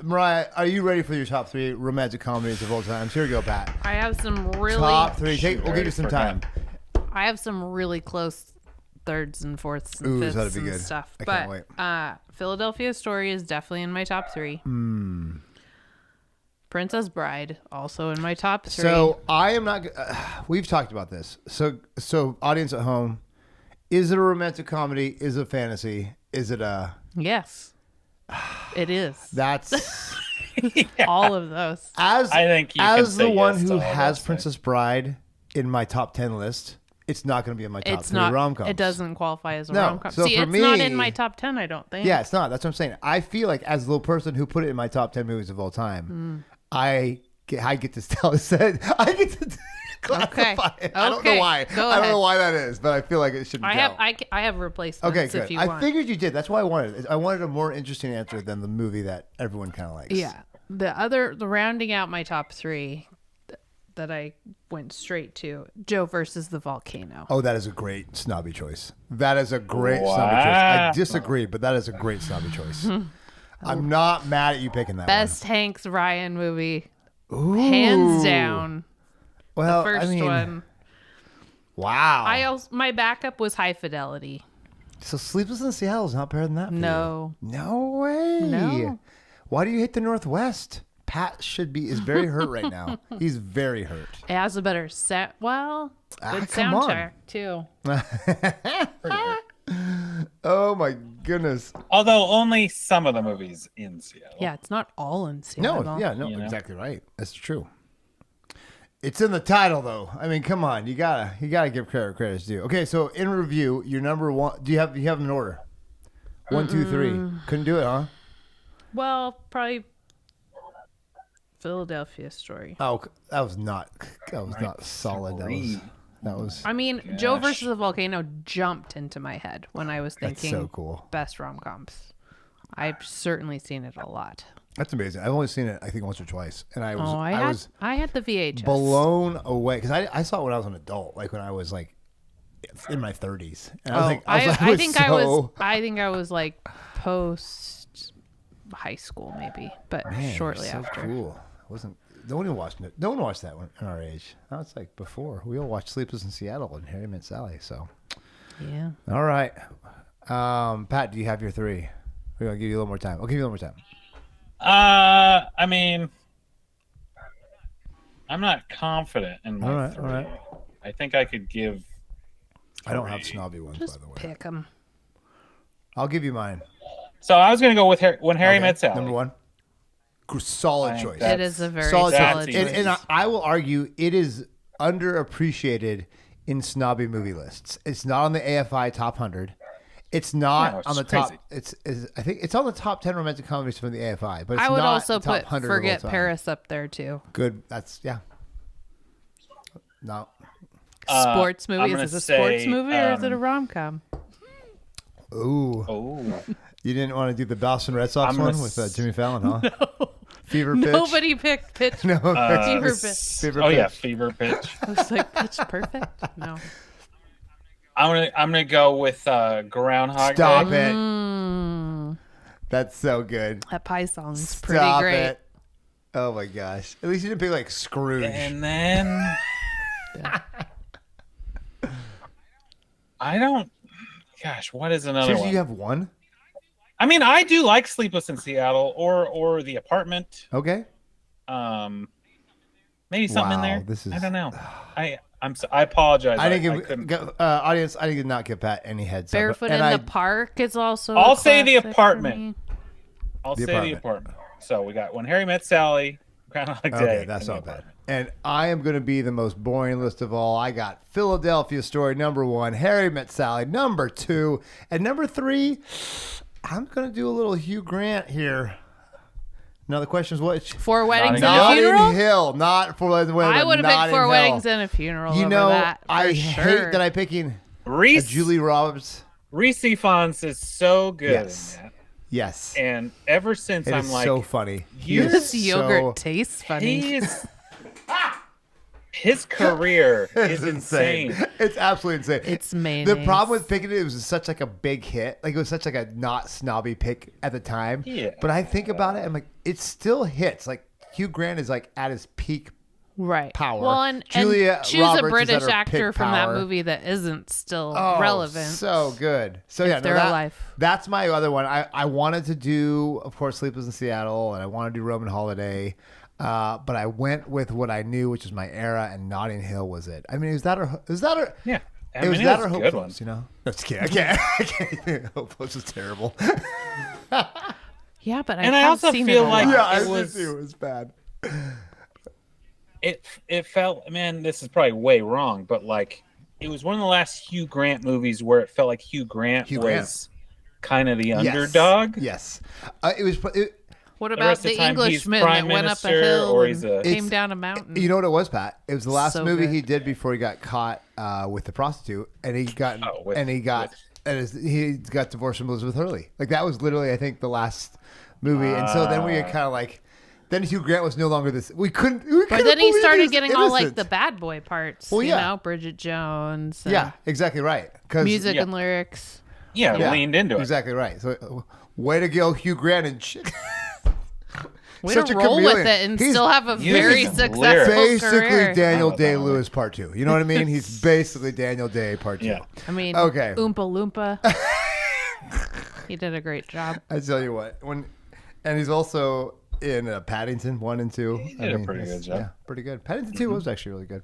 Mariah, are you ready for your top 3 romantic comedies of all time? Here we go, Pat. I have some really Top 3. We'll give you some time. I have some really close thirds and fourths and Ooh, fifths that'd be and good. stuff. I can't wait. Philadelphia Story is definitely in my top 3. Princess Bride also in my top 3. So I am not. We've talked about this. So audience at home, is it a romantic comedy? Is it a fantasy? Is it a? Yes, it is. That's all of those. as I think you as can the say one yes to who all has those Princess Bride in my top 10 list. It's not going to be in my top It's 3 not. rom-coms. It doesn't qualify as a No, rom-com. so See, for it's not me- in my top 10. I don't think. Yeah, it's not. That's what I'm saying. I feel like as the person who put it in my top 10 movies of all time, I get to tell. I get to classify it. I don't know Okay. why. Go I don't ahead. know why that is, but I feel like it should. I have. I have replacements. Okay, good. If you I want. figured you did. That's why I wanted it. I wanted a more interesting answer than the movie that everyone kind of likes. Yeah. The rounding out my top 3 that I went straight to, Joe versus the volcano. Oh, that is a great snobby choice. That is a great snobby choice. Wow. I disagree, but that is a great snobby choice. I'm not mad at you picking that Best Hanks Ryan movie, one. Ooh. hands down. Well, The first I mean, one. Wow. My backup was High Fidelity. So Sleepless in Seattle is not better than that for No. you. No way. No. Why do you hate the Northwest? Pat is very hurt right now. He's very hurt. It has a better set. Well, good come on. soundtrack too. Oh my goodness. Although only some of the movies in Seattle. Yeah, it's not all in Seattle. No, You know? exactly right. That's true. It's in the title though. I mean, come on. You gotta give credit's due. Okay, so in review, your number one. Do you have them in order? 1, 2, 3. Couldn't do it, huh? Well, probably Philadelphia Story. Oh, that was not solid. That was. I mean, Joe versus the volcano jumped into my head when I was That's thinking so cool. best rom-coms. I've certainly seen it a lot. That's amazing. I've only seen it, I think, once or twice, and I was I had the VHS. blown away because I saw it when I was an adult, like when I was like in my 30s. And I think I was like post high school maybe, but shortly so after. Cool. No one watched it. No one watched that one in our age. Now it's like before. We all watched Sleepless in Seattle and Harry Met Sally. So, Yeah. all right, Pat, do you have your 3? We're gonna give you a little more time. I'll give you a little more time. I mean, I'm not confident in my 3. all right. I think I could give. I don't have 3. snobby ones, Just by the way. pick them. I'll give you mine. So I was gonna go with When Harry Okay, Met Sally. Number 1. Solid I think choice. that's- It is a very Solid solid choice. choice. And I will argue it is underappreciated in snobby movie lists. It's not on the AFI top 100. It's not No, it's on the crazy. top. I think it's on the top 10 romantic comedies from the AFI, but it's I would not also top put 100 of all Forget time. Paris up there too. Good. That's No. Sports I'm movie. gonna Is it a sports say, movie or is it a rom-com? Ooh. Oh, You didn't want to do the Boston Red Sox I'm one gonna with Jimmy Fallon, huh? No. Fever pitch. Nobody picked Pitch. No. Fever Pitch. Fever oh pitch. yeah, Fever Pitch. I was like, Pitch Perfect? No. I'm gonna go with Groundhog Stop Day. it. Mm, That's so good. that pie song's pretty Stop great. it. Oh my gosh. At least you didn't pick like Scrooge. And then I don't. Gosh, what is another Seriously, one? you have one? I mean, I do like Sleepless in Seattle or The Apartment. Okay. Maybe something in Wow, there. this is- I don't know. I apologize. I didn't couldn't. give audience. I did not give Pat any heads Barefoot up. in And the Park is also. I'll a say The classic for Apartment. me. I'll The say Apartment. The Apartment. So we got When Harry Met Sally, Groundhog Day. Okay, that's and not The bad. Apartment. And I am going to be the most boring list of all. I got Philadelphia Story number 1, Harry Met Sally number 2, and number 3. I'm going to do a little Hugh Grant here. Now the question is which? 4 Weddings and a Not Funeral? in Hill, not 4 Weddings and a Funeral. I would have not picked 4 in Weddings Hill. and a Funeral You over know, that. For I sure. hate that I'm picking Reese Julie Roberts. Reese Fonz is so good Yes. in that. Yes. And ever since It I'm is like, so funny. you- He is This yogurt so- tastes funny. his career It's is insane. It's absolutely insane. It's mayonnaise. The problem with picking it was such like a big hit. Like it was such like a not snobby pick at the time. Yeah. But I think about it, I'm like, it still hits. Like Hugh Grant is like at his peak right power. Well, and Julia choose Roberts a is British at her actor peak from power. that movie that isn't still Oh, relevant. so good. So yeah, they're alive. That's my other one. I wanted to do, of course, Sleepless in Seattle, and I wanted to do Roman Holiday. But I went with what I knew, which was my era, and Notting Hill was it. I mean, is that our Yeah. It was that or a Hope good Floats, one. you know? No, just kidding. I can't even. Hope Floats is terrible. Yeah, but And I have also seen feel it a like lot. Yeah, I it was- it was bad. It felt, man, this is probably way wrong, but like it was one of the last Hugh Grant movies where it felt like Hugh Grant was kind of the underdog. Yes. It was. What The about rest of the the time, he's Englishman that prime went up a minister, hill or and he's a- came It's- down a mountain? You know what it was, Pat? It was the last So movie good. he did before he got caught with the prostitute, and he got he got divorced from Elizabeth Hurley. Like that was literally, I think, the last movie. And so then we were kind of like, then Hugh Grant was no longer this. We couldn't. But then he believe started was getting all like innocent. the bad boy parts. Well, you yeah. know, Bridget Jones. and Yeah, exactly right. 'Cause- music Yeah. and lyrics. Yeah, leaned into it. Exactly right. So, way to go, Hugh Grant and shit. Way Such to a roll with chameleon. it and He's still have a very using successful lyrics. Basically, career. Daniel I love that Day-Lewis part 2. You know what I mean? He's basically Daniel Day part 2. Yeah. I mean, Okay. Oompa Loompa. He did a great job. I tell you what, and he's also in Paddington 1 and 2. He did a pretty good job. Yeah, pretty good. Paddington 2 was actually really good.